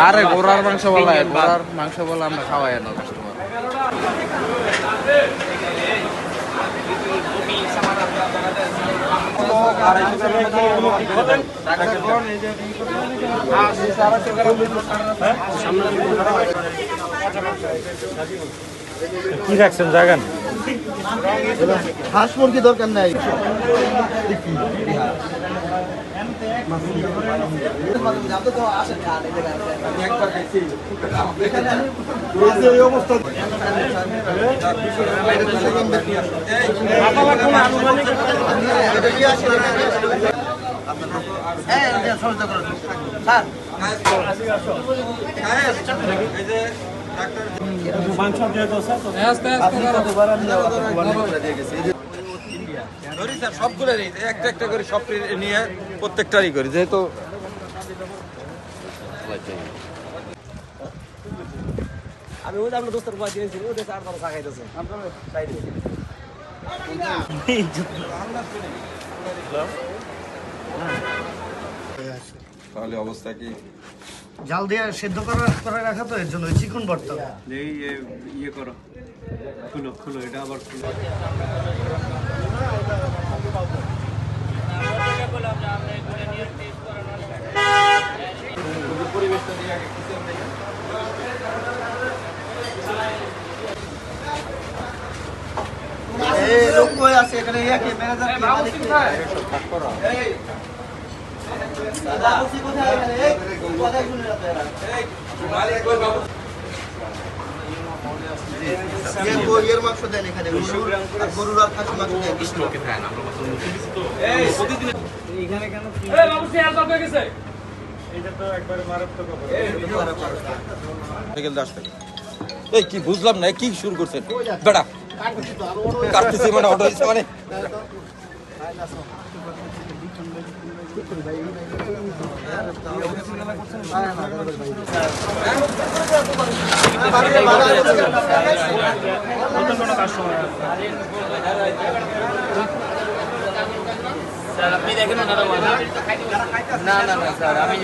আরে গরুর মাংস বলা, গরুর মাংস বলা আমরা খাওয়াই না কাস্টমার। কি রাখছেন জায়গা হাঁস মুরগি দরকার নাই। সবগুলো একটা একটা করে সব নিয়ে প্রত্যেকটারই করি, যেহেতু আমি ওই আপনার দোস্তের বাড়ি দিয়েছি, ওই দেশে 8-12 চা খাইতেছে। তাহলে অবস্থা কি? জাল দিয়ে সেদ্ধ করে রাখা তো, এর জন্য চিকন ভর্তা। এই ইয়ে করো, খুলো খুলো, এটা আবার খুলো। পরিবেশটা দিয়ে আগে কিচেন থেকে এই লোক কই আছে এখানে? ইয়াকে ম্যানেজার কি মালিক কি? এই দাদা বসি কোথায় এখানে? এই কোথায় শুনে রাখতে এরা? এই মালিক কই বাবু? এর মাংস দেন এখানে, গরুর আর খাসির মাংস দেন। কৃষ্ণকে খায় না, আমরা মাংস দিছি তো। এই প্রতিদিন এখানে কেন? এই বাবু সে আলতা হয়ে গেছে। এটা তো একবারে মারাত্মক অপরাধ। এই কি বুঝলাম না, কি শুরু করছেন বেটা? কাটতেছি মানে অটো হইছে মানে আপনি দেখেন না, না না না স্যার, আমি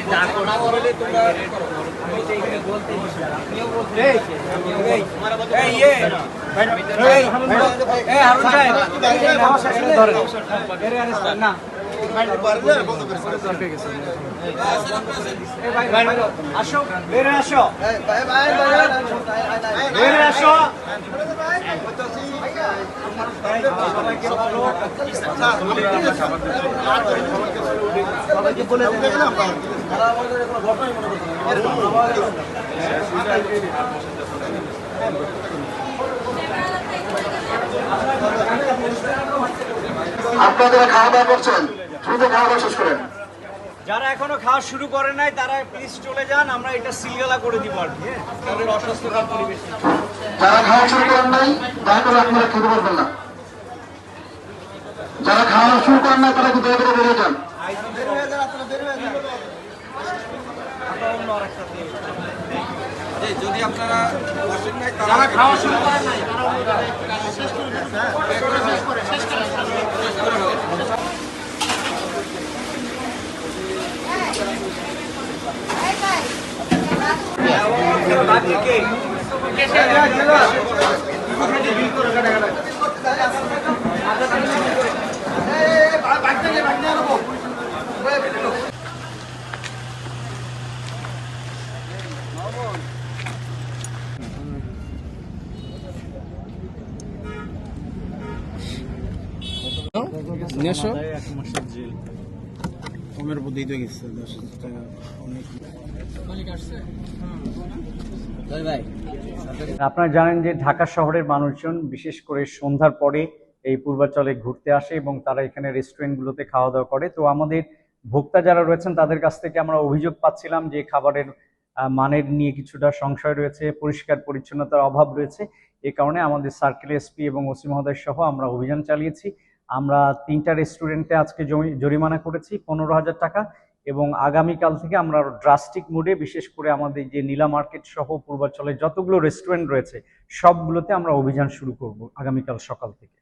আসো বেরে আসো, বেরে আসো। সবাইকে বলে দেখলাম আপনারা খাওয়া দাওয়া করছেন, শুধু খাওয়া দাওয়া শেষ করেন। যারা এখনো খাওয়া শুরু করে নাই তারা প্লিজ চলে যান, আমরা এটা সিলগালা করে দিব আর কি। তাদের অস্বাস্থ্যকর পরিবেশ। যারা খাওয়া শুরু করেন নাই দয়া করে আপনারা খেতে পারবেন না। যারা খাওয়া শুরু করেন নাই তারা দয়া করে বেরিয়ে যান। যদি আপনারা বসেন নাই, যারা খাওয়া শুরু করেন নাই কমের বুদ্ধি তো গেছে 10 টাকা অনেক। আপনারা জানেন যে ঢাকা শহরের মানুষজন বিশেষ করে সন্ধ্যার পরে এই পূর্বাচলে ঘুরতে আসে এবং তারা এখানে রেস্টুরেন্টগুলোতে খাওয়া দাওয়া করে। তো আমাদের ভোক্তা যারা রয়েছেন তাদের কাছ থেকে আমরা অভিযোগ পাচ্ছিলাম যে খাবারের মানের নিয়ে কিছুটা সংশয় রয়েছে, পরিষ্কার পরিচ্ছন্নতার অভাব রয়েছে। এই কারণে আমাদের সার্কেল এসপি এবং ওসি মহোদয় সহ আমরা অভিযান চালিয়েছি। আমরা 3টা রেস্টুরেন্টে আজকে জরিমানা করেছি 15,000 টাকা এবং আগামীকাল থেকে আমরা ড্রাস্টিক মোডে বিশেষ করে আমাদের যে নীলা মার্কেট সহ পূর্বাঞ্চলের যতগুলো রেস্টুরেন্ট রয়েছে সবগুলোতে আমরা অভিযান শুরু করব আগামীকাল সকাল থেকে।